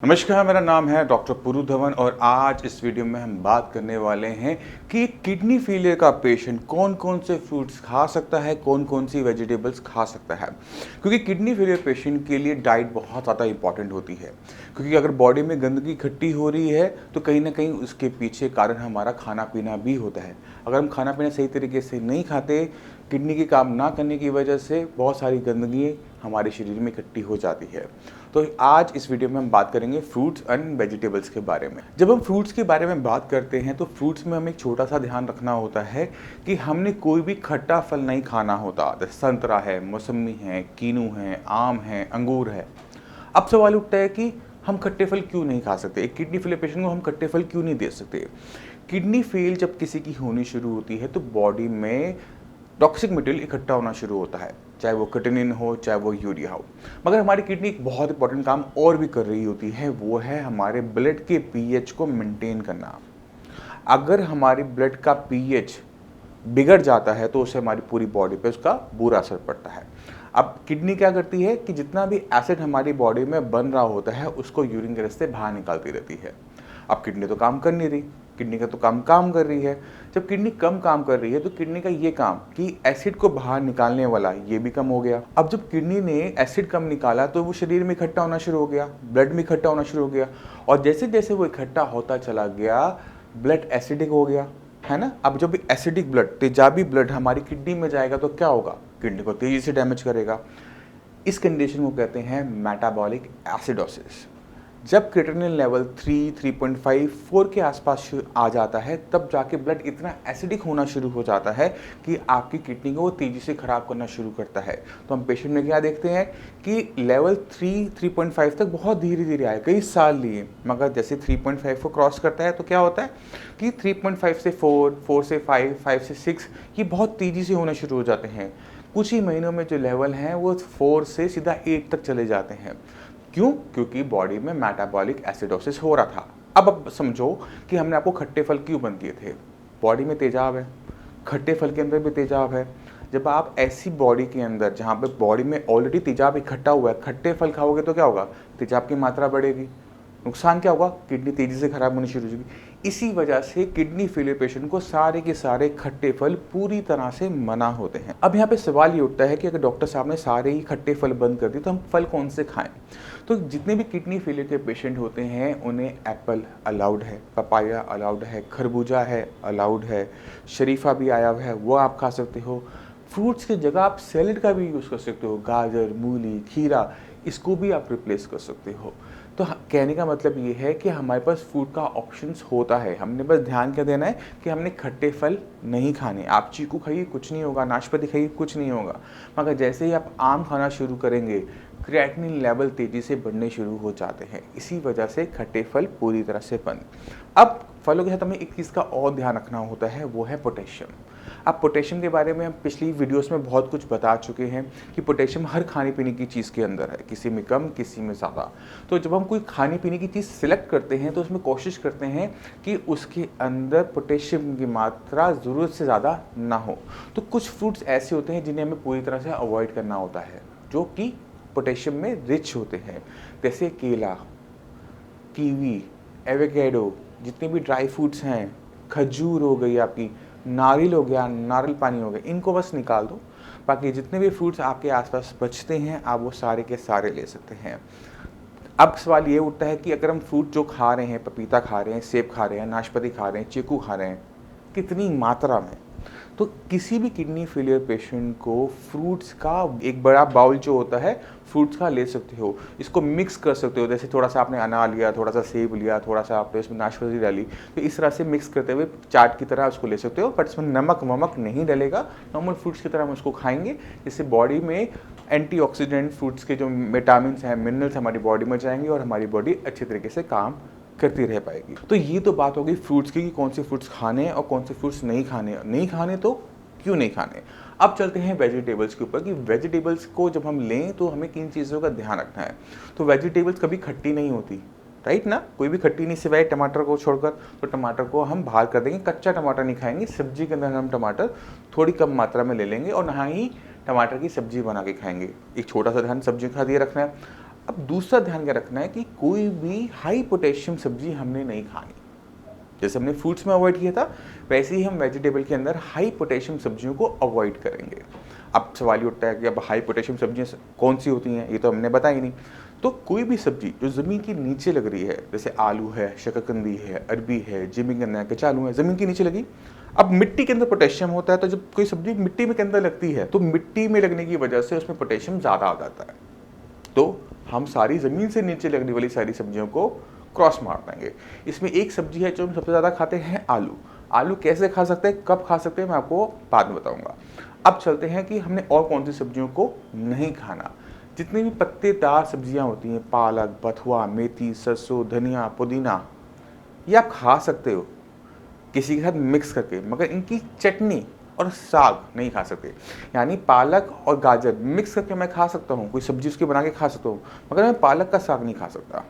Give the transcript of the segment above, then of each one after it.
नमस्कार, मेरा नाम है डॉक्टर पुरु धवन और आज इस वीडियो में हम बात करने वाले हैं कि किडनी फेलियर का पेशेंट कौन कौन से फ्रूट्स खा सकता है, कौन कौन सी वेजिटेबल्स खा सकता है। क्योंकि किडनी फेलियर पेशेंट के लिए डाइट बहुत ज़्यादा इंपॉर्टेंट होती है, क्योंकि अगर बॉडी में गंदगी इकट्ठी हो रही है तो कहीं ना कहीं उसके पीछे कारण हमारा खाना पीना भी होता है। अगर हम खाना पीना सही तरीके से नहीं खाते, किडनी के काम ना करने की वजह से बहुत सारी गंदगी हमारे शरीर में इकट्ठी हो जाती है। तो आज इस वीडियो में हम बात करेंगे फ्रूट्स एंड वेजिटेबल्स के बारे में। जब हम फ्रूट्स के बारे में बात करते हैं तो फ्रूट्स में हमें एक छोटा सा ध्यान रखना होता है कि हमने कोई भी खट्टा फल नहीं खाना होता। जैसे संतरा है, मौसमी है, कीनू है, आम है, अंगूर है। अब सवाल उठता है कि हम खट्टे फल क्यों नहीं खा सकते, एक किडनी फेलियर पेशेंट को हम खट्टे फल क्यों नहीं दे सकते। किडनी फेल जब किसी की होनी शुरू होती है तो बॉडी में टॉक्सिक मटेरियल इकट्ठा होना शुरू होता है, चाहे वो क्रिएटिनिन हो, चाहे वो यूरिया हो। मगर हमारी किडनी एक बहुत इंपॉर्टेंट काम और भी कर रही होती है, वो है हमारे ब्लड के पीएच को मेंटेन करना। अगर हमारी ब्लड का पीएच बिगड़ जाता है तो उससे हमारी पूरी बॉडी पे उसका बुरा असर पड़ता है। अब किडनी क्या करती है कि जितना भी एसिड हमारी बॉडी में बन रहा होता है उसको यूरिन के रास्ते बाहर निकालती रहती है। अब किडनी तो काम कर नहीं रही, किडनी का तो काम कर रही है। जब किडनी कम काम कर रही है तो किडनी का ये काम कि एसिड को बाहर निकालने वाला ये भी कम हो गया। अब जब किडनी ने एसिड कम निकाला तो वो शरीर में इकट्ठा होना शुरू हो गया, ब्लड में इकट्ठा होना शुरू हो गया, और जैसे जैसे वो इकट्ठा होता चला गया ब्लड एसिडिक हो गया, है ना। अब जब एसिडिक ब्लड, तेजाबी ब्लड हमारी किडनी में जाएगा तो क्या होगा, किडनी को तेजी से डैमेज करेगा। इस कंडीशन को कहते हैं मेटाबॉलिक एसिडोसिस। जब क्रिएटिनिन लेवल 3, 3.5, 4 के आसपास आ जाता है तब जाके ब्लड इतना एसिडिक होना शुरू हो जाता है कि आपकी किडनी को वो तेज़ी से ख़राब करना शुरू करता है। तो हम पेशेंट में क्या देखते हैं कि लेवल 3, 3.5 तक बहुत धीरे धीरे आए, कई साल लिए, मगर जैसे 3.5 को क्रॉस करता है तो क्या होता है कि 3.5 से 4, 4 से 5, 5 से 6 ये बहुत तेज़ी से होने शुरू हो जाते हैं। कुछ ही महीनों में जो लेवल हैं वो 4 से सीधा 8 तक चले जाते हैं। क्यों? क्योंकि बॉडी में मेटाबॉलिक एसिडोसिस हो रहा था। अब समझो कि हमने आपको खट्टे फल क्यों बंद किए थे। बॉडी में तेजाब है, खट्टे फल के अंदर भी तेजाब है। जब आप ऐसी बॉडी के अंदर जहाँ पे बॉडी में ऑलरेडी तेजाब इकट्ठा हुआ है, खट्टे फल खाओगे तो क्या होगा, तेजाब की मात्रा बढ़ेगी। नुकसान क्या होगा, किडनी तेजी से खराब होनी शुरू होगी। इसी वजह से किडनी फेलियर पेशेंट को सारे के सारे खट्टे फल पूरी तरह से मना होते हैं। अब यहाँ पे सवाल ये उठता है कि अगर डॉक्टर साहब ने सारे ही खट्टे फल बंद कर दिए तो हम फल कौन से खाएं। तो जितने भी किडनी फेलियर के पेशेंट होते हैं उन्हें एप्पल अलाउड है, पपाया अलाउड है, खरबूजा है अलाउड है, शरीफा भी आया हुआ है वो आप खा सकते हो। फ्रूट्स की जगह आप सैलेड का भी यूज़ कर सकते हो, गाजर, मूली, खीरा, इसको भी आप रिप्लेस कर सकते हो। तो कहने का मतलब ये है कि हमारे पास फूड का ऑप्शंस होता है, हमने बस ध्यान क्या देना है कि हमने खट्टे फल नहीं खाने। आप चीकू खाइए कुछ नहीं होगा, नाशपाती खाइए कुछ नहीं होगा, मगर जैसे ही आप आम खाना शुरू करेंगे क्रिएटिनिन लेवल तेज़ी से बढ़ने शुरू हो जाते हैं। इसी वजह से खट्टे फल पूरी तरह से बंद। अब फलों के साथ हमें एक चीज़ का और ध्यान रखना होता है, वो है पोटेशियम। अब पोटेशियम के बारे में हम पिछली वीडियोस में बहुत कुछ बता चुके हैं कि पोटेशियम हर खाने पीने की चीज़ के अंदर है, किसी में कम किसी में ज़्यादा। तो जब हम कोई खाने पीने की चीज़ सिलेक्ट करते हैं तो उसमें कोशिश करते हैं कि उसके अंदर पोटेशियम की मात्रा ज़रूरत से ज़्यादा ना हो। तो कुछ फ्रूट्स ऐसे होते हैं जिन्हें हमें पूरी तरह से अवॉइड करना होता है, जो कि पोटेशियम में रिच होते हैं, जैसे केला, कीवी, एवोकेडो, जितने भी ड्राई फ्रूट्स हैं, खजूर हो गई आपकी, नारियल हो गया, नारियल पानी हो गया, इनको बस निकाल दो। बाकी जितने भी फ्रूट्स आपके आसपास बचते हैं आप वो सारे के सारे ले सकते हैं। अब सवाल ये उठता है कि अगर हम फ्रूट जो खा रहे हैं, पपीता खा रहे हैं, सेब खा रहे हैं, नाशपाती खा रहे हैं, चीकू खा रहे हैं, कितनी मात्रा में। तो किसी भी किडनी फेलियर पेशेंट को फ्रूट्स का एक बड़ा बाउल जो होता है फ्रूट्स का ले सकते हो, इसको मिक्स कर सकते हो। जैसे थोड़ा सा आपने अनार लिया, थोड़ा सा सेब लिया, थोड़ा सा आपने इसमें नाशपाती डाली, तो इस तरह से मिक्स करते हुए चाट की तरह उसको ले सकते हो। बट इसमें नमक वमक नहीं डलेगा, नॉर्मल फ्रूट्स की तरह हम उसको खाएंगे, जिससे बॉडी में एंटीऑक्सीडेंट, फ्रूट्स के जो विटामिन हैं, मिनरल्स हमारी बॉडी में जाएंगे और हमारी बॉडी अच्छे तरीके से काम करती रह पाएगी। तो ये तो बात होगी फ्रूट्स की कि कौन से फ्रूट्स खाने हैं और कौन से फ्रूट्स नहीं खाने। नहीं खाने तो क्यों नहीं खाने। अब चलते हैं वेजिटेबल्स के ऊपर कि वेजिटेबल्स को जब हम लें तो हमें किन चीज़ों का ध्यान रखना है। तो वेजिटेबल्स कभी खट्टी नहीं होती, राइट ना, कोई भी खट्टी नहीं सिवाय टमाटर को छोड़कर। तो टमाटर को हम बाहर कर देंगे, कच्चा टमाटर नहीं खाएंगे। सब्जी के अंदर हम टमाटर थोड़ी कम मात्रा में ले लेंगे और ना ही टमाटर की सब्जी बना के खाएंगे। एक छोटा सा ध्यान सब्जी का दिए रखना है। अब दूसरा ध्यान क्या रखना है कि कोई भी हाई पोटेशियम सब्जी हमने नहीं खानी। जैसे हमने फ्रूट्स में अवॉइड किया था, वैसे ही हम वेजिटेबल के अंदर हाई पोटेशियम सब्जियों को अवॉइड करेंगे। अब सवाल ये उठता है कि अब हाई पोटेशियम सब्जियां कौन सी होती हैं, ये तो हमने बताया ही नहीं। तो कोई भी सब्जी जो ज़मीन के नीचे लग रही है, जैसे आलू है, शकरकंदी है, अरबी है, जिमिकंद है, कचालू है, ज़मीन के नीचे लगी। अब मिट्टी के अंदर पोटेशियम होता है, तो जब कोई सब्जी मिट्टी में के अंदर लगती है तो मिट्टी में लगने की वजह से उसमें पोटेशियम ज़्यादा आ जाता है। तो हम सारी ज़मीन से नीचे लगने वाली सारी सब्जियों को क्रॉस मार देंगे। इसमें एक सब्जी है जो हम सबसे ज़्यादा खाते हैं, आलू। आलू कैसे खा सकते हैं, कब खा सकते हैं, मैं आपको बाद में बताऊंगा। अब चलते हैं कि हमने और कौन सी सब्जियों को नहीं खाना। जितनी भी पत्तेदार सब्जियां होती हैं, पालक, बथुआ, मेथी, सरसों, धनिया, पुदीना, ये आप खा सकते हो किसी के साथ मिक्स करके, मगर इनकी चटनी और साग नहीं खा सकते। यानी पालक और गाजर मिक्स करके मैं खा सकता हूँ, कोई सब्जी उसकी बना के खा सकता हूँ, मगर मैं पालक का साग नहीं खा सकता।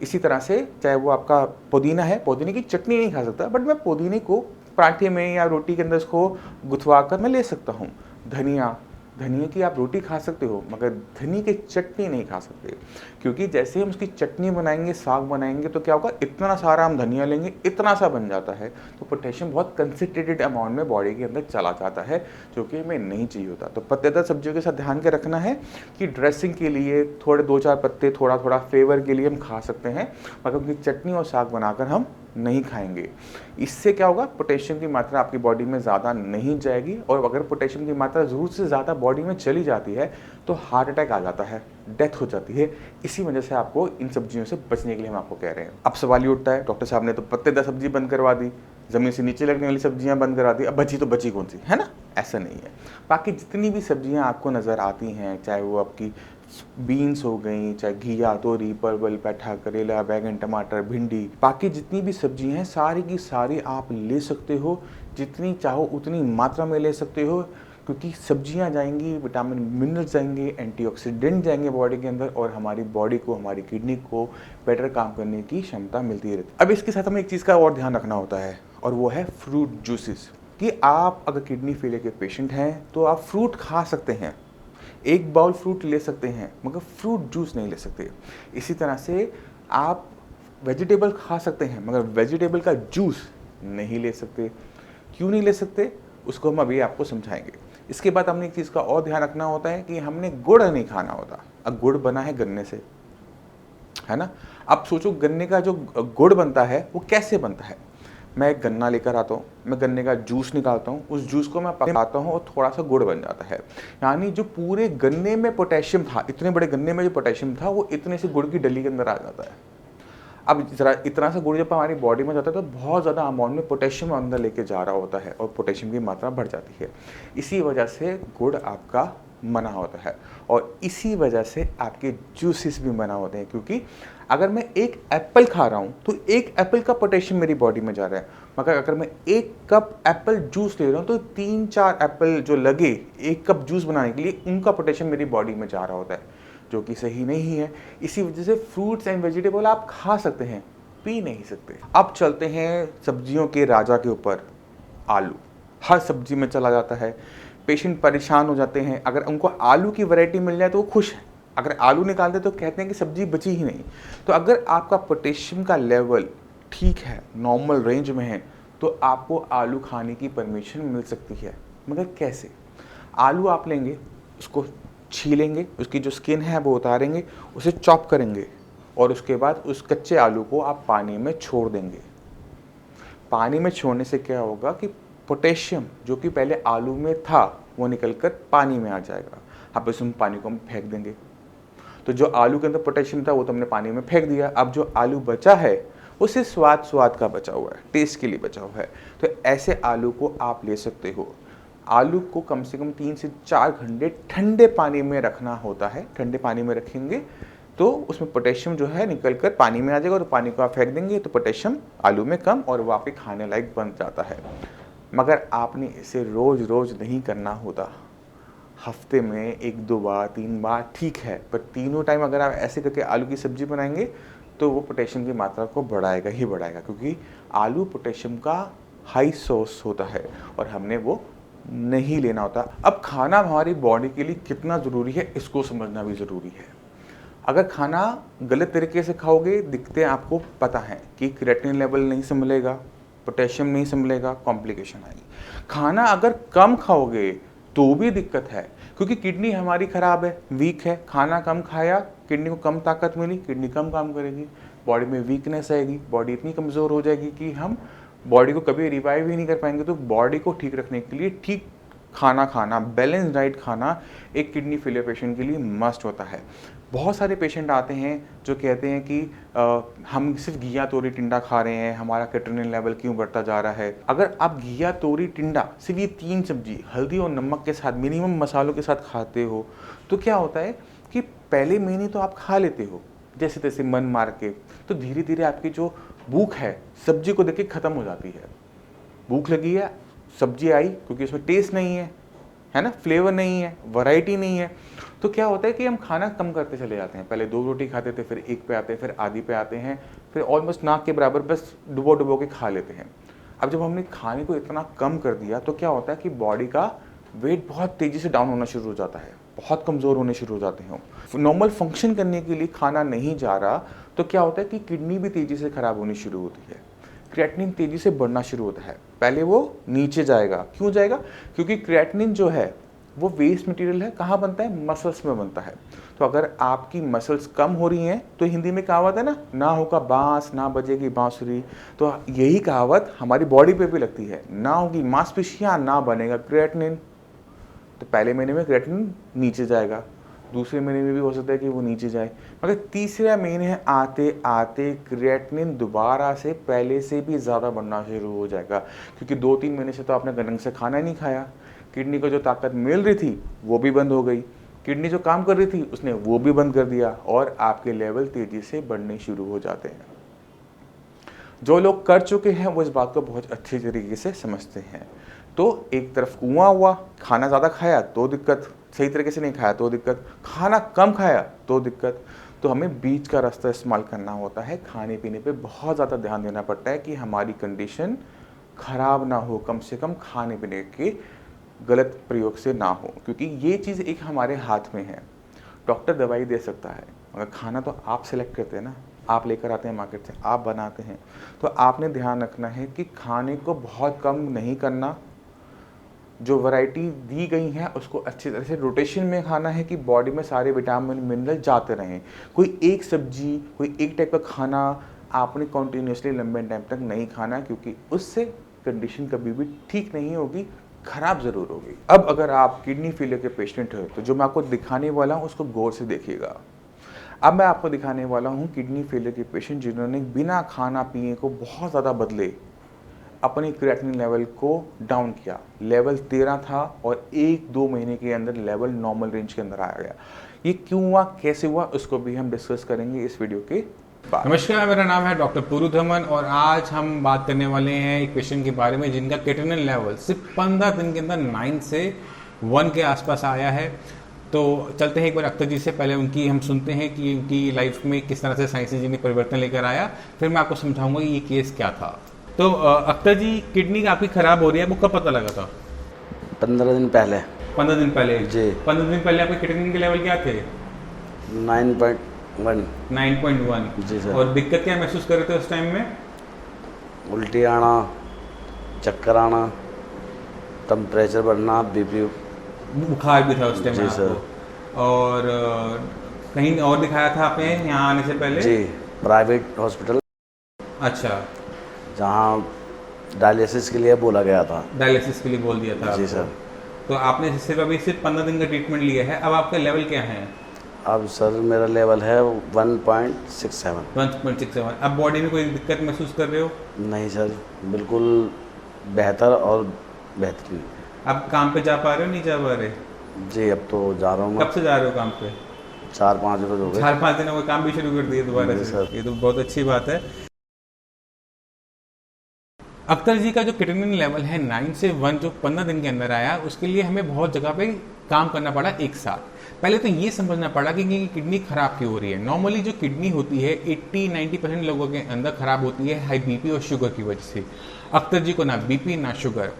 इसी तरह से चाहे वो आपका पुदीना है, पुदीने की चटनी नहीं खा सकता, बट मैं पुदीने को पराठे में या रोटी के अंदर इसको गुथवा कर मैं ले सकता हूँ। धनिया, धनिया की आप रोटी खा सकते हो, मगर धनिया की चटनी नहीं खा सकते, क्योंकि जैसे हम उसकी चटनी बनाएंगे, साग बनाएंगे, तो क्या होगा, इतना सारा हम धनिया लेंगे, इतना सा बन जाता है, तो पोटेशियम बहुत कंसंट्रेटेड अमाउंट में बॉडी के अंदर चला जाता है, जो कि हमें नहीं चाहिए होता। तो पत्तेदार सब्जियों के साथ ध्यान के रखना है कि ड्रेसिंग के लिए थोड़े 2-4 पत्ते थोड़ा थोड़ा फ्लेवर के लिए हम खा सकते हैं, मगर उनकी चटनी और साग बनाकर हम नहीं खाएंगे। इससे क्या होगा, पोटेशियम की मात्रा आपकी बॉडी में ज़्यादा नहीं जाएगी, और अगर पोटेशियम की मात्रा ज़रूरत से ज़्यादा बॉडी में चली जाती है तो हार्ट अटैक आ जाता है, डेथ हो जाती है। इसी वजह से आपको इन सब्जियों से बचने के लिए हम आपको कह रहे हैं। अब सवाल ये उठता है, डॉक्टर साहब ने तो पत्तेदार सब्जी बंद करवा दी, ज़मीन से नीचे लगने वाली सब्जियां बंद करा दी, अब बची तो बची कौन सी, है ना? ऐसा नहीं है। बाकी जितनी भी सब्जियां आपको नज़र आती हैं, चाहे वो आपकी बीन्स हो गई, चाहे घिया, तोरी, परवल, पैठा, करेला, बैंगन, टमाटर, भिंडी, बाकी जितनी भी सब्जियां हैं सारी की सारी आप ले सकते हो, जितनी चाहो उतनी मात्रा में ले सकते हो, क्योंकि सब्जियां जाएंगी, विटामिन मिनरल्स जाएंगे, एंटीऑक्सीडेंट जाएंगे बॉडी के अंदर, और हमारी बॉडी को, हमारी किडनी को बेटर काम करने की क्षमता मिलती रहती है। अब इसके साथ हमें एक चीज़ का और ध्यान रखना होता है, और वो है फ्रूट जूसेस। कि आप अगर किडनी फेलियर के पेशेंट हैं तो आप फ्रूट खा सकते हैं, एक बाउल फ्रूट ले सकते हैं, मगर फ्रूट जूस नहीं ले सकते। इसी तरह से आप वेजिटेबल खा सकते हैं, मगर वेजिटेबल का जूस नहीं ले सकते। क्यों नहीं ले सकते, उसको हम अभी आपको समझाएंगे। इसके बाद हमने एक चीज़ का और ध्यान रखना होता है कि हमने गुड़ नहीं खाना होता। अब गुड़ बना है गन्ने से, है ना? अब सोचो गन्ने का जो गुड़ बनता है वो कैसे बनता है। मैं एक गन्ना लेकर आता हूँ, मैं गन्ने का जूस निकालता हूँ, उस जूस को मैं पकाता हूँ और थोड़ा सा गुड़ बन जाता है। यानी जो पूरे गन्ने में पोटेशियम था, इतने बड़े गन्ने में जो पोटेशियम था, वो इतने से गुड़ की डली के अंदर आ जाता है। अब जरा इतना सा गुड़ जब हमारी बॉडी में जाता है तो बहुत ज़्यादा अमाउंट में पोटेशियम अंदर लेके जा रहा होता है, और पोटेशियम की मात्रा बढ़ जाती है। इसी वजह से गुड़ आपका मना होता है, और इसी वजह से आपके जूसेस भी मना होते हैं। क्योंकि अगर मैं एक एप्पल खा रहा हूँ तो एक एप्पल का पोटेशियम मेरी बॉडी में जा रहा है, मगर अगर मैं एक कप एप्पल जूस ले रहा हूँ तो 3-4 एप्पल जो लगे एक कप जूस बनाने के लिए, उनका पोटेशियम मेरी बॉडी में जा रहा होता है, जो कि सही नहीं है। इसी वजह से फ्रूट्स एंड वेजिटेबल आप खा सकते हैं, पी नहीं सकते। अब चलते हैं सब्जियों के राजा के ऊपर, आलू। हर सब्जी में चला जाता है, पेशेंट परेशान हो जाते हैं। अगर उनको आलू की वैरायटी मिल जाए तो वो खुश हैं, अगर आलू निकाल दे तो कहते हैं कि सब्जी बची ही नहीं। तो अगर आपका पोटेशियम का लेवल ठीक है, नॉर्मल रेंज में है, तो आपको आलू खाने की परमिशन मिल सकती है। मगर कैसे? आलू आप लेंगे, उसको छीलेंगे, उसकी जो स्किन है वो उतारेंगे, उसे चॉप करेंगे, और उसके बाद उस कच्चे आलू को आप पानी में छोड़ देंगे। पानी में छोड़ने से क्या होगा कि पोटेशियम जो कि पहले आलू में था वो निकलकर पानी में आ जाएगा। अब इस पानी को हम फेंक देंगे, तो जो आलू के अंदर पोटेशियम था वो तो हमने पानी में फेंक दिया। अब जो आलू बचा है वो सिर्फ स्वाद का बचा हुआ है, टेस्ट के लिए बचा हुआ है। तो ऐसे आलू को आप ले सकते हो। आलू को कम से कम 3 से 4 घंटे ठंडे पानी में रखना होता है। ठंडे पानी में रखेंगे तो उसमें पोटेशियम जो है निकल कर पानी में आ जाएगा, और पानी को आप फेंक देंगे तो पोटेशियम आलू में कम, और वो आपके खाने लायक बन जाता है। मगर आपने इसे रोज़ रोज़ नहीं करना होता। हफ्ते में 1-2 बार, 3 बार ठीक है, पर तीनों टाइम अगर आप ऐसे करके आलू की सब्जी बनाएंगे तो वो पोटेशियम की मात्रा को बढ़ाएगा ही बढ़ाएगा, क्योंकि आलू पोटेशियम का हाई सोर्स होता है और हमने वो नहीं लेना होता। अब खाना हमारी बॉडी के लिए कितना ज़रूरी है इसको समझना भी ज़रूरी है। अगर खाना गलत तरीके से खाओगे, दिक्कतें आपको पता है कि क्रिएटिनिन लेवल नहीं संभलेगा, पोटेशियम नहीं संभलेगा, कॉम्प्लिकेशन आएगी। खाना अगर कम खाओगे तो भी दिक्कत है, क्योंकि किडनी हमारी ख़राब है, वीक है। खाना कम खाया, किडनी को कम ताकत मिली, किडनी कम काम करेगी, बॉडी में वीकनेस आएगी, बॉडी इतनी कमज़ोर हो जाएगी कि हम बॉडी को कभी रिवाइव ही नहीं कर पाएंगे। तो बॉडी को ठीक रखने के लिए ठीक खाना खाना, बैलेंस डाइट खाना एक किडनी फेलियर पेशेंट के लिए मस्ट होता है। बहुत सारे पेशेंट आते हैं जो कहते हैं कि हम सिर्फ घिया तोरी टिंडा खा रहे हैं, हमारा क्रिएटिनिन लेवल क्यों बढ़ता जा रहा है। अगर आप घिया तोरी टिंडा सिर्फ ये 3 सब्जी हल्दी और नमक के साथ, मिनिमम मसालों के साथ खाते हो, तो क्या होता है कि पहले महीने तो आप खा लेते हो जैसे तैसे मन मार के, तो धीरे धीरे आपकी जो भूख है सब्जी को देख के ख़त्म हो जाती है। भूख लगी है, सब्जी आई, क्योंकि उसमें टेस्ट नहीं है ना, फ्लेवर नहीं है, वैरायटी नहीं है, तो क्या होता है कि हम खाना कम करते चले जाते हैं। पहले 2 रोटी खाते थे, फिर 1 पे आते हैं, फिर आधी पे आते हैं, फिर ऑलमोस्ट नाक के बराबर बस डुबो डुबो के खा लेते हैं। अब जब हमने खाने को इतना कम कर दिया तो क्या होता है कि बॉडी का वेट बहुत तेज़ी से डाउन होना शुरू हो जाता है, बहुत कमज़ोर होने शुरू हो जाते हैं। नॉर्मल फंक्शन करने के लिए खाना नहीं जा रहा तो क्या होता है कि किडनी भी तेज़ी से ख़राब होनी शुरू होती है, क्रिएटिनिन तेज़ी से बढ़ना शुरू होता है। पहले वो नीचे जाएगा, क्यों जाएगा? क्योंकि क्रिएटिनिन जो है वो वेस्ट मटेरियल है, कहाँ बनता है? मसल्स में बनता है। तो अगर आपकी मसल्स कम हो रही हैं तो हिंदी में कहावत है ना होगा बांस ना बजेगी बांसुरी, तो यही कहावत हमारी बॉडी पे भी लगती है, ना होगी मांसपेशियाँ ना बनेगा क्रिएटिनिन। तो पहले महीने में क्रिएटिनिन नीचे जाएगा, दूसरे महीने में भी हो सकता है कि वो नीचे जाए, मगर तीसरे महीने आते आते क्रिएटिनिन दोबारा से पहले से भी ज़्यादा बढ़ना शुरू हो जाएगा, क्योंकि 2-3 महीने से तो आपने ढंग से खाना ही नहीं खाया। किडनी को जो ताकत मिल रही थी वो भी बंद हो गई, किडनी जो काम कर रही थी उसने वो भी बंद कर दिया, और आपके लेवल तेज़ी से बढ़ने शुरू हो जाते हैं। जो लोग कर चुके हैं वो इस बात को बहुत अच्छी तरीके से समझते हैं। तो एक तरफ कुआं हुआ, खाना ज़्यादा खाया तो दिक्कत, सही तरीके से नहीं खाया तो दिक्कत, खाना कम खाया तो दिक्कत। तो हमें बीच का रास्ता इस्तेमाल करना होता है, खाने पीने पे बहुत ज़्यादा ध्यान देना पड़ता है कि हमारी कंडीशन ख़राब ना हो, कम से कम खाने पीने के गलत प्रयोग से ना हो, क्योंकि ये चीज़ एक हमारे हाथ में है। डॉक्टर दवाई दे सकता है मगर खाना तो आप सेलेक्ट करते हैं ना, आप लेकर आते हैं मार्केट से, आप बनाते हैं। तो आपने ध्यान रखना है कि खाने को बहुत कम नहीं करना, जो वैरायटी दी गई है उसको अच्छी तरह से रोटेशन में खाना है कि बॉडी में सारे विटामिन मिनरल जाते रहें। कोई एक सब्जी, कोई एक टाइप का खाना आपने कॉन्टीन्यूसली लंबे टाइम तक नहीं खाना, क्योंकि उससे कंडीशन कभी भी ठीक नहीं होगी, खराब ज़रूर होगी। अब अगर आप किडनी फेलियर के पेशेंट हो तो जो मैं आपको दिखाने वाला हूँ उसको गौर से देखिएगा। अब मैं आपको दिखाने वाला हूँ किडनी फेलियर के पेशेंट जिन्होंने बिना खाना पीने को बहुत ज़्यादा बदले अपने क्रिएटिनिन लेवल को डाउन किया। लेवल 13 था और 1-2 महीने के अंदर लेवल नॉर्मल रेंज के अंदर आ गया। ये क्यों हुआ, कैसे हुआ, उसको भी हम डिस्कस करेंगे इस वीडियो के बाद। नमस्कार, मेरा नाम है डॉक्टर पुरुधमन और आज हम बात करने वाले हैं एक पेशेंट के बारे में जिनका क्रिएटिनिन लेवल सिर्फ 15 दिन के अंदर 9 से 1 के आसपास आया है। तो चलते हैं एक बार अख्तर जी से, पहले उनकी हम सुनते हैं कि उनकी लाइफ में किस तरह से साइंस इंजीनियरिंग परिवर्तन लेकर आया, फिर मैं आपको समझाऊंगा कि ये केस क्या था। तो अख्तर जी, किडनी आपकी खराब हो रही है, वो कब पता लगा था? 15 दिन पहले। 15 दिन पहले जी। 15 दिन पहले आपके क्रिएटिनिन के लेवल क्या थे? 9.1। 9.1। जी सर। और दिक्कत क्या महसूस कर रहे थे उस टाइम में? उल्टी आना, चक्कर आना, टेम्परेचर बढ़ना, बीपी, बुखार भी था उस टाइम जी में सर। आपको? और कहीं और दिखाया था आपने यहाँ आने से पहले? जी, प्राइवेट हॉस्पिटल। अच्छा, जहाँ डायलिसिस के लिए बोला गया था। डायलिसिस के लिए बोल दिया था जी आपको। सर। तो आपने सिर्फ 15 दिन का ट्रीटमेंट लिया है, अब आपका लेवल क्या है? अब सर मेरा लेवल है 1.67। 1.67। अब बॉडी में कोई दिक्कत महसूस कर रहे हो? नहीं सर, बिल्कुल बेहतर और बेहतरीन। अब काम पे जा पा रहे हो, नहीं जा पा रहे? जी, अब तो जा रहा हूँ। कब से जा रहे हो काम पे? 4-5 रोज हो गए। 4-5 दिन हो गए, काम भी शुरू कर दिए दोबारा जी से। सर। ये तो बहुत अच्छी बात है। अख्तर जी का जो क्रिएटिनिन लेवल है 9 से 1 जो 15 दिन के अंदर आया, उसके लिए हमें बहुत जगह पे काम करना पड़ा एक साथ। पहले तो ये समझना पड़ा कि किडनी खराब क्यों हो रही है। नॉर्मली जो किडनी होती है 80-90% लोगों के अंदर खराब होती है हाई बीपी और शुगर की वजह से। अख्तर जी को ना बीपी ना शुगर।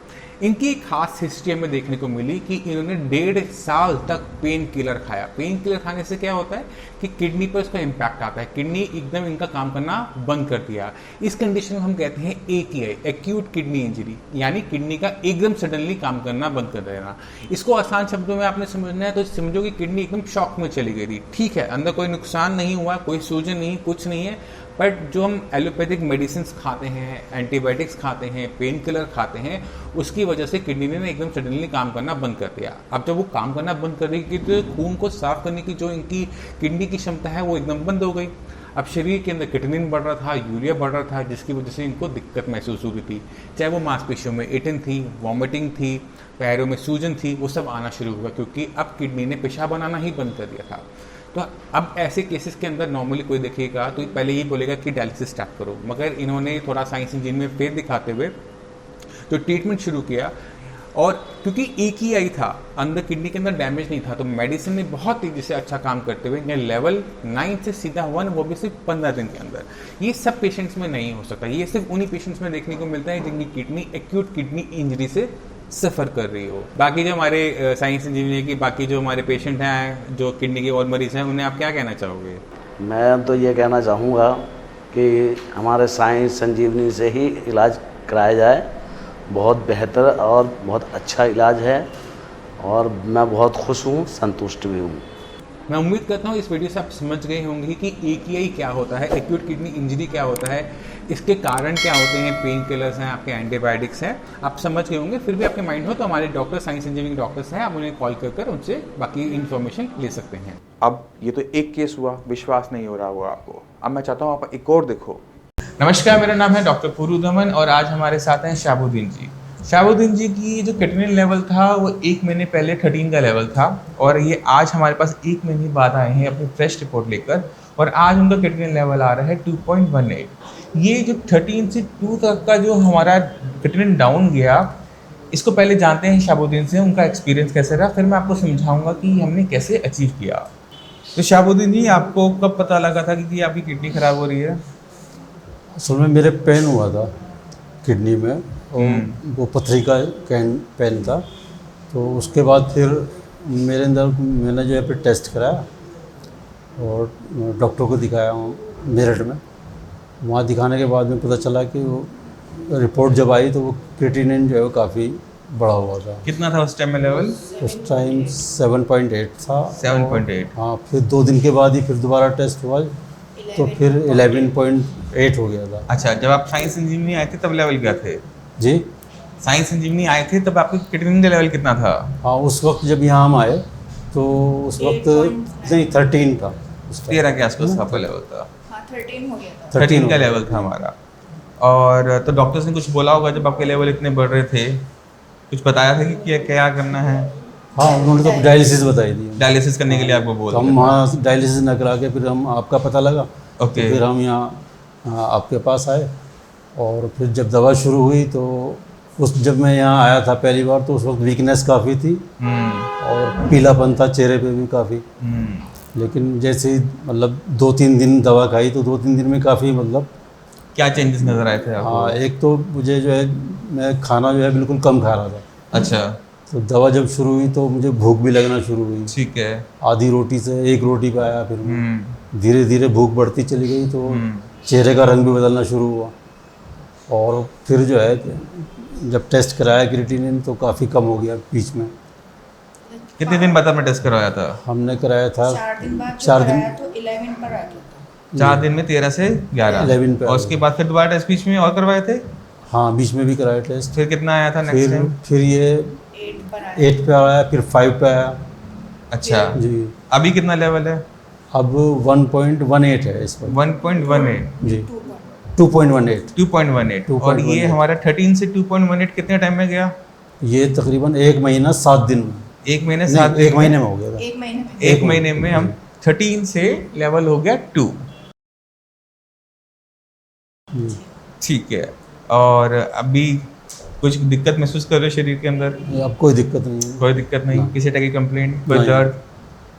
इनकी एक खास हिस्ट्री हमें देखने को मिली कि इन्होंने 1.5 साल तक पेन किलर खाया। पेन किलर खाने से क्या होता है कि किडनी पर उसका इम्पैक्ट आता है, किडनी एकदम इनका काम करना बंद कर दिया। इस कंडीशन में हम कहते हैं AKI, एक्यूट किडनी इंजरी, यानी किडनी का एकदम सडनली काम करना बंद कर देना। इसको आसान शब्दों में आपने समझना है तो समझो कि किडनी एकदम शॉक में चली गई थी। ठीक है, अंदर कोई नुकसान नहीं हुआ, कोई सूजन नहीं, कुछ नहीं है, बट जो हम एलोपैथिक मेडिसिन खाते हैं, एंटीबायोटिक्स खाते हैं, पेन किलर खाते हैं, उसकी वजह से किडनी ने एकदम सडनली काम करना बंद कर दिया। अब जब वो काम करना बंद कर देगी तो खून को साफ करने की जो इनकी किडनी की क्षमता है वो एकदम बंद हो गई। अब शरीर के अंदर किटनिन बढ़ रहा था, यूरिया बढ़ रहा था, जिसकी वजह से इनको दिक्कत महसूस हो रही थी। चाहे वो मांसपेशियों में एटन थी, वॉमिटिंग थी, पैरों में सूजन थी, वो सब आना शुरू हुआ क्योंकि अब किडनी ने पेशाब बनाना ही बंद कर दिया था। तो अब ऐसे केसेस के अंदर नॉर्मली कोई देखेगा तो पहले ये बोलेगा कि डायलिसिस स्टार्ट करो, मगर इन्होंने थोड़ा साइंस इंजन में फेथ दिखाते हुए तो ट्रीटमेंट शुरू किया। और क्योंकि एक ही आई था, अंदर किडनी के अंदर डैमेज नहीं था, तो मेडिसिन ने बहुत तेजी से अच्छा काम करते हुए लेवल 9 से सीधा 1, वो भी सिर्फ 15 दिन के अंदर। ये सब पेशेंट्स में नहीं हो सकता, ये सिर्फ उन्हीं पेशेंट्स में देखने को मिलता है जिनकी किडनी एक्यूट किडनी इंजरी से सफ़र कर रही हो। बाकी जो हमारे साइंस इंजीनियर की बाकी जो हमारे पेशेंट हैं जो किडनी के और मरीज हैं, उन्हें आप क्या कहना चाहोगे? मैं तो ये कहना चाहूँगा कि हमारे साइंस संजीवनी से ही इलाज कराया जाए। बहुत बेहतर और बहुत अच्छा इलाज है और मैं बहुत खुश हूँ, संतुष्ट भी हूँ। मैं उम्मीद करता हूँ इस वीडियो से आप समझ गए होंगे कि AKI क्या होता है, एक्यूट किडनी इंजरी क्या होता है, इसके कारण क्या होते हैं, पेन किलर्स हैं, आपके एंटीबायोटिक्स हैं, आप समझ गए होंगे। फिर भी आपके माइंड हो तो हमारे डॉक्टर, साइंस इंजीनियरिंग डॉक्टर्स हैं, आप उन्हें कॉल कर उनसे बाकी इन्फॉर्मेशन ले सकते हैं। अब ये तो एक केस हुआ, विश्वास नहीं हो रहा होगा आपको। अब मैं चाहता हूँ आप एक और देखो। नमस्कार, मेरा नाम है डॉक्टर पुरुधमन और आज हमारे साथ हैं शाहबुद्दीन जी। शाहबुद्दीन जी की जो किडनी लेवल था वो 1 महीने पहले 13 का लेवल था और ये आज हमारे पास 1 महीने बाद आए हैं अपनी फ्रेश रिपोर्ट लेकर और आज उनका किडनी लेवल आ रहा है 2.18। ये जो 13 से 2 तक का जो हमारा किडनी डाउन गया, इसको पहले जानते हैं शाहबुद्दीन से, उनका एक्सपीरियंस कैसे रहा, फिर मैं आपको समझाऊंगा कि हमने कैसे अचीव किया। तो शाहबुद्दीन जी, आपको कब पता लगा था कि आपकी किडनी खराब हो रही है? असल में मेरे पेन हुआ था किडनी में, वो पथरी का पेन था। तो उसके बाद फिर मेरे अंदर मैंने जो है फिर टेस्ट कराया और डॉक्टर को दिखाया मेरठ में। वहाँ दिखाने के बाद में पता चला कि वो रिपोर्ट जब आई तो वो क्रिएटिनिन जो है वो काफ़ी बढ़ा हुआ था। कितना था उस टाइम में लेवल? उस टाइम 7.8 था। 7.8। हाँ, फिर 2 दिन के बाद ही फिर दोबारा टेस्ट हुआ तो फिर 11.8 हो गया था। अच्छा, जब आप साइंस इंजीनियरिंग आए थे तब लेवल क्या थे? जी, साइंस इंजीनियरिंग आए थे तब आपके किडनी का लेवल कितना था? हाँ, उस वक्त जब यहाँ हम आए तो उस वक्त नहीं 13 था। 13 के आसपास आपका लेवल था। हाँ, 13 हो गया था। 13 का लेवल था हमारा। और तो डॉक्टर्स ने कुछ बोला होगा जब आपके लेवल इतने बढ़ रहे थे, कुछ बताया था कि क्या करना है? हाँ, उन्होंने तो डायलिसिस बताई थी। डायलिसिस करने के लिए आपको बोल तो हम वहाँ डायलिसिस न करा के फिर हम आपका पता लगा। ओके। तो फिर हम यहाँ आपके पास आए और फिर जब दवा शुरू हुई तो जब मैं यहाँ आया था पहली बार तो उस वक्त वीकनेस काफ़ी थी और पीलापन था चेहरे पे भी काफ़ी। लेकिन जैसे ही मतलब 2-3 दिन दवा खाई तो 2-3 दिन में काफ़ी मतलब क्या चेंजेस नजर आए थे आपको? हाँ, एक तो मुझे जो है मैं खाना जो है बिल्कुल कम खा रहा था। अच्छा। तो दवा जब शुरू हुई तो मुझे भूख भी लगना शुरू हुई। ठीक है। आधी रोटी से 1 रोटी पे आया, फिर धीरे धीरे भूख बढ़ती चली गई तो चेहरे का रंग भी बदलना शुरू हुआ। और फिर जो है जब टेस्ट कराया क्रिएटिनिन तो काफ़ी कम हो गया बीच में। कितने दिन बाद आपने टेस्ट करवाया था? हमने कराया था 4 दिन बाद 4 दिन तो 11 पर आ गया था। 4 दिन में 13 से 11 11 पे। और उसके बाद फिर दोबारा टेस्ट बीच में और करवाए थे? हाँ, बीच में भी कराया टेस्ट। फिर कितना आया था नेक्स्ट टाइम? फिर ये 8 पर आया। 8 पे आया, फिर 5 पे आया। अच्छा जी, अभी कितना लेवल है? अब 1.18 है इस पर। 1.18 जी, 2.18। 2.18 और ये 2.18 हमारा 13 से 2.18 कितने टाइम में गया? ये तकरीबन 1 महीना 7 दिन में। 1 महीने नहीं, 7 1 महीने में हो गया था। 1 महीने में। 1 महीने में हम 13 से लेवल हो गया 2। ठीक है। और अभी कुछ दिक्कत महसूस कर रहे हो शरीर के अंदर? अब कोई दिक्कत नहीं है। कोई दिक्कत नहीं? ना। किसी तरह की कंप्लेंट, कोई नहीं। दर्द?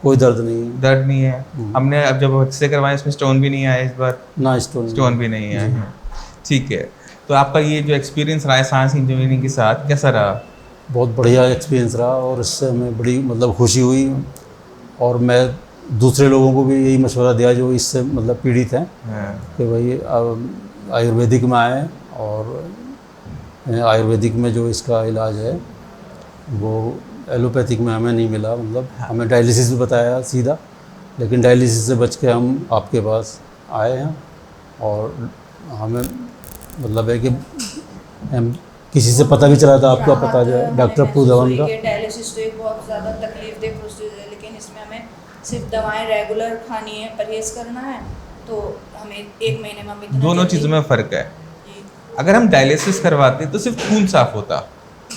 कोई दर्द नहीं है। दर्द नहीं है। हमने अब जब एक्सरे करवाए इसमें स्टोन भी नहीं आया इस बार? ना स्टोन स्टोन भी नहीं आए हैं। ठीक है। तो आपका ये जो एक्सपीरियंस रहा है साइंस इंजीनियरिंग के साथ कैसा रहा? बहुत बढ़िया एक्सपीरियंस रहा और इससे हमें बड़ी मतलब खुशी हुई। और मैं दूसरे लोगों को भी यही मशवरा दिया जो इससे मतलब पीड़ित हैं हाँ। कि भाई आयुर्वेदिक में आए और आयुर्वेदिक में जो इसका इलाज है वो एलोपैथिक में हमें नहीं मिला, मतलब हमें डायलिसिस भी बताया सीधा, लेकिन डायलिसिस से बच के हम आपके पास आए हैं। और हमें मतलब है कि हम किसी से पता भी चला था आपका पता जो है डॉक्टर पुरधवन का। डायलिसिस तो एक बहुत ज़्यादा तकलीफदेह प्रोसीजर है, लेकिन इसमें हमें सिर्फ दवाएं रेगुलर खानी है, परहेज करना है, तो हमें 1 महीने में हम इतना दोनों जल्दी- चीज़ों में फ़र्क है। जी। अगर हम डायलिसिस करवाते तो सिर्फ खून साफ होता,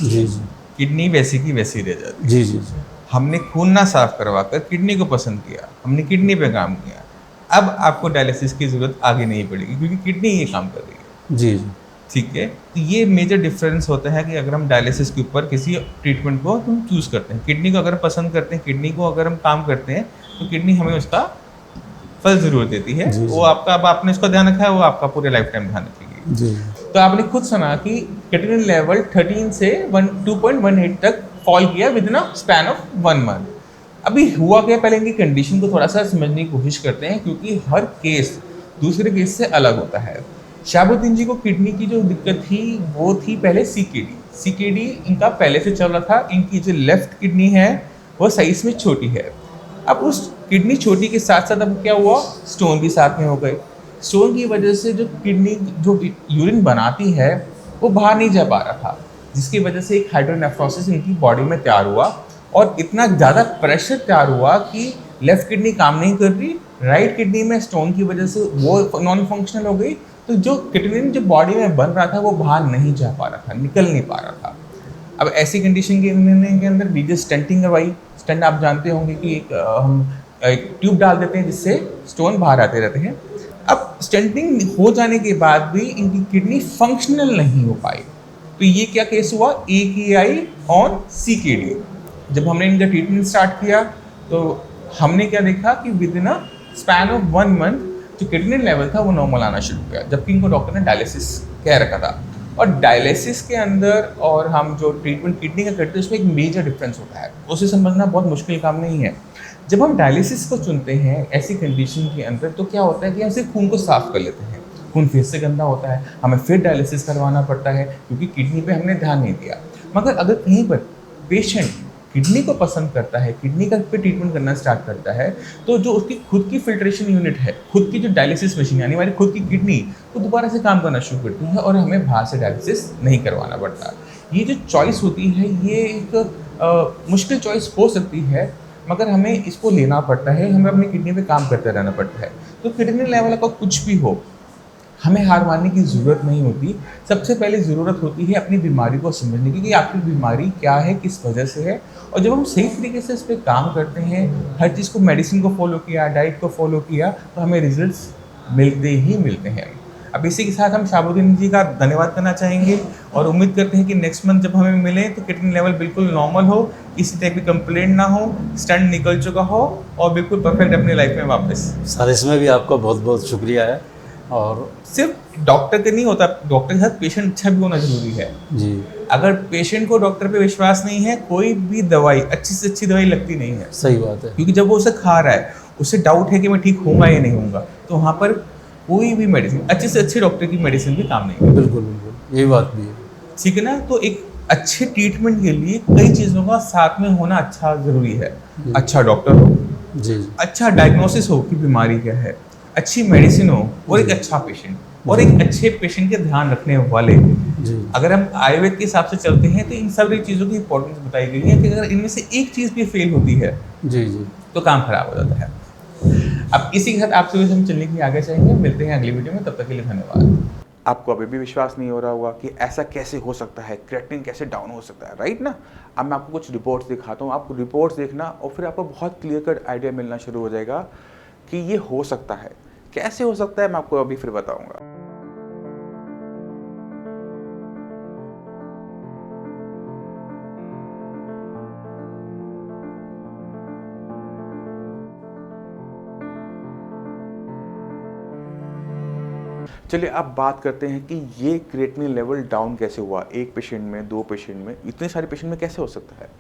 जी जी किडनी वैसी की वैसी रह जाती। जी जी जी हमने खून ना साफ करवाकर किडनी को पसंद किया, हमने किडनी पे काम किया। अब आपको डायलिसिस की ज़रूरत आगे नहीं पड़ेगी क्योंकि किडनी ये काम कर रही है। जी जी ठीक है, तो ये मेजर डिफरेंस होता है कि अगर हम डायलिसिस के ऊपर किसी ट्रीटमेंट को हम चूज़ करते हैं, किडनी को अगर पसंद करते हैं, किडनी को अगर हम काम करते हैं, तो किडनी हमें उसका फल ज़रूर देती है। जी, जी। वो आपका, अब आपने इसका ध्यान रखा है, वो आपका पूरे लाइफ टाइम ध्यान रखेगी। जी तो आपने खुद सुना कि क्रिएटिनिन लेवल 13 से 2.18 तक फॉल किया with in a span of 1 month. अभी हुआ क्या, पहले इनकी कंडीशन को थोड़ा सा समझने की कोशिश करते हैं क्योंकि हर केस दूसरे केस से अलग होता है। शहाबुद्दीन जी को किडनी की जो दिक्कत थी वो थी पहले सीकेडी। सीकेडी इनका पहले से चल रहा था। इनकी जो लेफ्ट किडनी है वो साइज में छोटी है। अब उस किडनी छोटी के साथ साथ अब क्या हुआ, स्टोन भी साथ में हो गए। स्टोन की वजह से जो किडनी जो यूरिन बनाती है वो बाहर नहीं जा पा रहा था, जिसकी वजह से एक हाइड्रोनेफ्रोसिस इनकी बॉडी में तैयार हुआ और इतना ज़्यादा प्रेशर तैयार हुआ कि लेफ्ट किडनी काम नहीं कर रही, राइट किडनी में स्टोन की वजह से वो नॉन फंक्शनल हो गई। तो जो किडनी जो बॉडी में बन रहा था वो बाहर नहीं जा पा रहा था, निकल नहीं पा रहा था। अब ऐसी कंडीशन के अंदर डीजे स्टेंटिंग करवाई। स्टेंट आप जानते होंगे कि हम एक ट्यूब डाल देते हैं जिससे स्टोन बाहर आते रहते हैं। अब स्टेंटिंग हो जाने के बाद भी इनकी किडनी फंक्शनल नहीं हो पाई। तो ये क्या केस हुआ, AKI और CKD। जब हमने इनका ट्रीटमेंट स्टार्ट किया तो हमने क्या देखा कि with in a span of 1 month जो किडनी लेवल था वो नॉर्मल आना शुरू किया, जबकि इनको डॉक्टर ने डायलिसिस कह रखा था। और डायलिसिस के अंदर और हम जो ट्रीटमेंट किडनी का करते हैं उसमें एक मेजर डिफरेंस होता है, उसे समझना बहुत मुश्किल काम नहीं है। जब हम डायलिसिस को चुनते हैं ऐसी कंडीशन के अंदर तो क्या होता है कि हम सिर्फ खून को साफ कर लेते हैं, खून फिर से गंदा होता है, हमें फिर डायलिसिस करवाना पड़ता है क्योंकि किडनी पे हमने ध्यान नहीं दिया। मगर अगर कहीं पर पेशेंट किडनी को पसंद करता है, किडनी का पे ट्रीटमेंट करना स्टार्ट करता है, तो जो उसकी खुद की फिल्ट्रेशन यूनिट है, खुद की जो डायलिसिस मशीन यानी हमारी खुद की किडनी, वो दोबारा से काम करना शुरू करती है और हमें बाहर से डायलिसिस नहीं करवाना पड़ता। ये जो चॉइस होती है ये एक मुश्किल चॉइस हो सकती है, मगर हमें इसको लेना पड़ता है, हमें अपनी किडनी पे काम करते रहना पड़ता है। तो किडनी लेवल का कुछ भी हो, हमें हार मानने की ज़रूरत नहीं होती। सबसे पहले ज़रूरत होती है अपनी बीमारी को समझने की कि आपकी बीमारी क्या है, किस वजह से है। और जब हम सही तरीके से इस पर काम करते हैं, हर चीज़ को, मेडिसिन को फॉलो किया, डाइट को फॉलो किया, तो हमें रिजल्ट्स मिलते ही मिलते हैं। अब इसी के साथ हम शहाबुद्दीन जी का धन्यवाद करना चाहेंगे और उम्मीद करते हैं कि नेक्स्ट मंथ जब हमें मिलें तो किडनी लेवल बिल्कुल नॉर्मल हो, किसी टाइप की कंप्लेंट ना हो, स्टंट निकल चुका हो और बिल्कुल परफेक्ट अपनी लाइफ में वापस। सर इसमें भी आपका बहुत बहुत शुक्रिया है। और सिर्फ डॉक्टर के नहीं होता, डॉक्टर के साथ पेशेंट अच्छा भी होना जरूरी है। जी अगर पेशेंट को डॉक्टर पे विश्वास नहीं है, कोई भी दवाई अच्छी से अच्छी दवाई लगती नहीं है, सही बात है। क्योंकि जब वो उसे खा रहा है उसे डाउट है कि मैं ठीक होऊंगा या नहीं होऊंगा, तो वहाँ पर कोई भी मेडिसिन, अच्छे से अच्छे डॉक्टर की मेडिसिन भी काम नहीं करती। बिल्कुल बिल्कुल यही बात भी है। ठीक है ना। तो एक अच्छे ट्रीटमेंट के लिए कई चीज़ों का साथ में होना अच्छा ज़रूरी है। अच्छा डॉक्टर हो, जी जी अच्छा डायग्नोसिस हो कि बीमारी क्या है, अच्छी मेडिसिन हो और एक अच्छा पेशेंट, और एक अच्छे पेशेंट के ध्यान रखने वाले। जी अगर हम आयुर्वेद के हिसाब से चलते हैं तो इन सभी चीज़ों की इंपॉर्टेंस बताई गई है कि अगर इनमें से एक चीज़ भी फेल होती है जी जी तो काम खराब हो जाता है। अब इसी के साथ आपसे हम चलने के लिए आगे चाहेंगे। मिलते हैं अगली वीडियो में, तब तक के लिए धन्यवाद। आपको अभी भी विश्वास नहीं हो रहा होगा कि ऐसा कैसे हो सकता है, क्रिएटिनिन कैसे डाउन हो सकता है, राइट ना। अब मैं आपको कुछ रिपोर्ट्स दिखाता हूँ, आपको रिपोर्ट्स देखना और फिर आपको बहुत क्लियर कट आइडिया मिलना शुरू हो जाएगा कि ये हो सकता है। कैसे हो सकता है मैं आपको अभी फिर बताऊंगा। चलिए अब बात करते हैं कि ये क्रिएटिनिन लेवल डाउन कैसे हुआ, एक पेशेंट में, 2 पेशेंट में, इतने सारे पेशेंट में कैसे हो सकता है।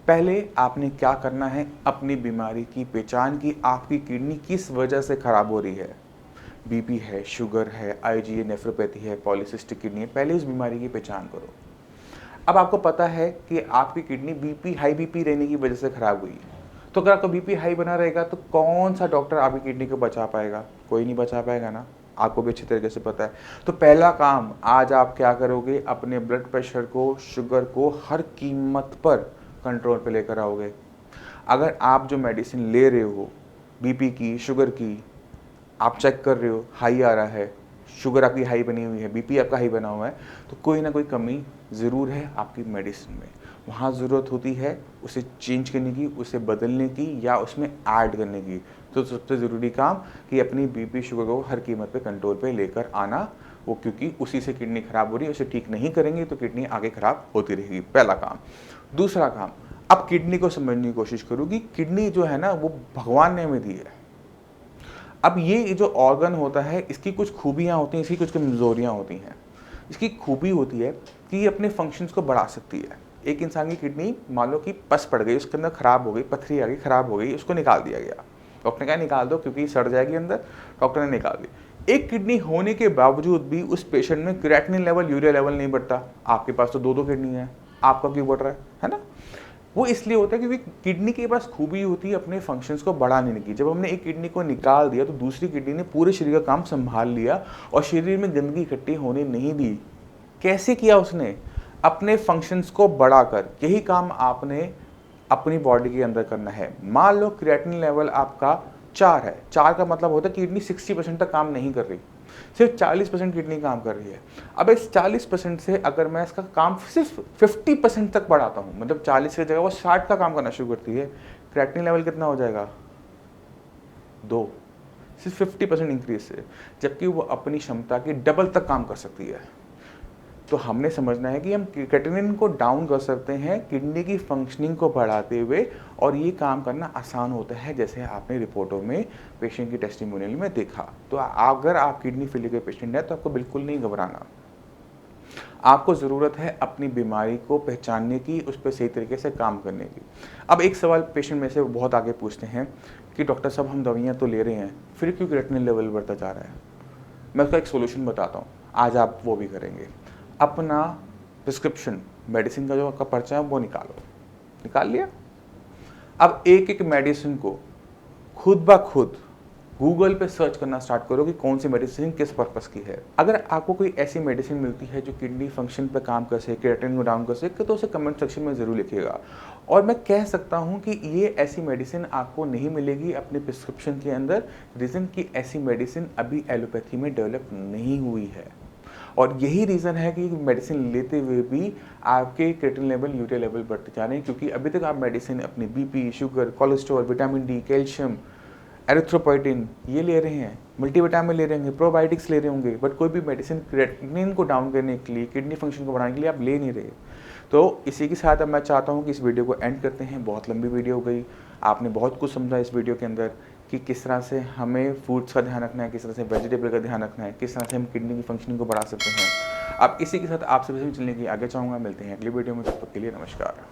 पहले आपने क्या करना है, अपनी बीमारी की पहचान की, आपकी किडनी किस वजह से ख़राब हो रही है। बीपी है, शुगर है, आईजीए नेफ्रोपैथी है, पॉलीसिस्टिक किडनी है, पहले उस बीमारी की पहचान करो। अब आपको पता है कि आपकी किडनी बीपी, हाई बीपी रहने की वजह से ख़राब हुई, तो अगर आपका बीपी हाई बना रहेगा तो कौन सा डॉक्टर आपकी किडनी को बचा पाएगा, कोई नहीं बचा पाएगा ना, आपको भी अच्छी तरीके से पता है। तो पहला काम आज आप क्या करोगे, अपने ब्लड प्रेशर को, शुगर को हर कीमत पर कंट्रोल पे लेकर आओगे। अगर आप जो मेडिसिन ले रहे हो, बीपी की, शुगर की, आप चेक कर रहे हो हाई आ रहा है, शुगर आपकी हाई बनी हुई है, बीपी आपका हाई बना हुआ है, तो कोई ना कोई कमी ज़रूर है आपकी मेडिसिन में। वहाँ ज़रूरत होती है उसे चेंज करने की, उसे बदलने की या उसमें ऐड करने की। तो सबसे ज़रूरी काम कि अपनी बीपी, शुगर को हर कीमत पे कंट्रोल पे लेकर आना, वो क्योंकि उसी से किडनी ख़राब हो रही है, उसे ठीक नहीं करेंगे तो किडनी आगे ख़राब होती रहेगी, पहला काम। दूसरा काम, अब किडनी को समझने की कोशिश करो कि किडनी जो है ना वो भगवान ने हमें दी है। अब ये जो ऑर्गन होता है इसकी कुछ खूबियाँ होती हैं, इसकी कुछ कमज़ोरियाँ होती हैं। इसकी खूबी होती है कि ये अपने फंक्शंस को बढ़ा सकती है। एक इंसान की किडनी मान लो कि पस पड़ गई, उसके अंदर ख़राब हो गई, पथरी आ गई, ख़राब हो गई, उसको निकाल दिया गया, डॉक्टर ने कहा निकाल दो क्योंकि सड़ जाएगी अंदर, डॉक्टर ने निकाल दी। एक किडनी होने के बावजूद भी उस पेशेंट में क्रिएटिनिन लेवल, यूरिया लेवल नहीं बढ़ता। आपके पास तो 2 किडनी है, आपका क्यों बढ़ रहा है ना। वो इसलिए होता है क्योंकि किडनी के पास खूबी होती है अपने फंक्शंस को बढ़ाने की। जब हमने एक किडनी को निकाल दिया तो दूसरी किडनी ने पूरे शरीर का काम संभाल लिया और शरीर में गंदगी इकट्ठी होने नहीं दी। कैसे किया उसने, अपने फंक्शंस को बढ़ाकर। यही काम आपने अपनी बॉडी के अंदर करना है। मान लो क्रिएटिनिन लेवल आपका 4 है, 4 का मतलब होता है कि किडनी 60% तक काम नहीं कर रही, सिर्फ 40% किडनी काम कर रही है। अब इस 40% से अगर मैं इसका काम सिर्फ 50% तक बढ़ाता हूँ, मतलब 40 की जगह वो 60 का काम करना शुरू करती है, क्रिएटिनिन लेवल कितना हो जाएगा, 2, सिर्फ 50% इंक्रीज से, जबकि वो अपनी क्षमता की डबल तक काम कर सकती है। तो हमने समझना है कि हम क्रिएटिनिन को डाउन कर सकते हैं किडनी की फंक्शनिंग को बढ़ाते हुए, और ये काम करना आसान होता है जैसे आपने रिपोर्टों में, पेशेंट की टेस्टिमोनियल में देखा। तो अगर आप किडनी फेलियर के पेशेंट हैं तो आपको बिल्कुल नहीं घबराना। आपको ज़रूरत है अपनी बीमारी को पहचानने की, उस पर सही तरीके से काम करने की। अब एक सवाल पेशेंट में से बहुत आगे पूछते हैं कि डॉक्टर साहब हम दवाइयाँ तो ले रहे हैं, फिर क्यों क्रिएटिनिन लेवल बढ़ता जा रहा है। मैं उसका एक सोल्यूशन बताता हूँ, आज आप वो भी करेंगे। अपना प्रिस्क्रिप्शन मेडिसिन का जो आपका पर्चा है वो निकाल लिया। अब एक एक मेडिसिन को खुद ब खुद गूगल पे सर्च करना स्टार्ट करो कि कौन सी मेडिसिन किस पर्पस की है। अगर आपको कोई ऐसी मेडिसिन मिलती है जो किडनी फंक्शन पे काम कर सके, क्रिएटिनिन को डाउन कर सके, तो उसे कमेंट सेक्शन में ज़रूर लिखिएगा। और मैं कह सकता हूँ कि ये ऐसी मेडिसिन आपको नहीं मिलेगी अपने प्रिस्क्रिप्शन के अंदर, रीज़न कि ऐसी मेडिसिन अभी एलोपैथी में डेवलप नहीं हुई है। और यही रीज़न है कि मेडिसिन लेते हुए भी आपके क्रिएटिनिन लेवल, यूरिया लेवल बढ़ते जा रहे हैं, क्योंकि अभी तक आप मेडिसिन अपनी BP, sugar, cholesterol, vitamin D, calcium, erythropoietin ये ले रहे हैं, मल्टीविटामिन ले रहे होंगे, प्रोबायोटिक्स ले रहे होंगे, बट कोई भी मेडिसिन क्रिएटिनिन को डाउन करने के लिए, किडनी फंक्शन को बढ़ाने के लिए आप ले नहीं रहे। तो इसी के साथ अब मैं चाहता हूँ कि इस वीडियो को एंड करते हैं। बहुत लंबी वीडियो हो गई, आपने बहुत कुछ समझा इस वीडियो के अंदर कि किस तरह से हमें फूड्स का ध्यान रखना है, किस तरह से वेजिटेबल का ध्यान रखना है, किस तरह से हम किडनी की फंक्शनिंग को बढ़ा सकते हैं। अब इसी के साथ आपसे भी चलने की आगे चाहूँगा। मिलते हैं अगली वीडियो में, तब तक के लिए नमस्कार।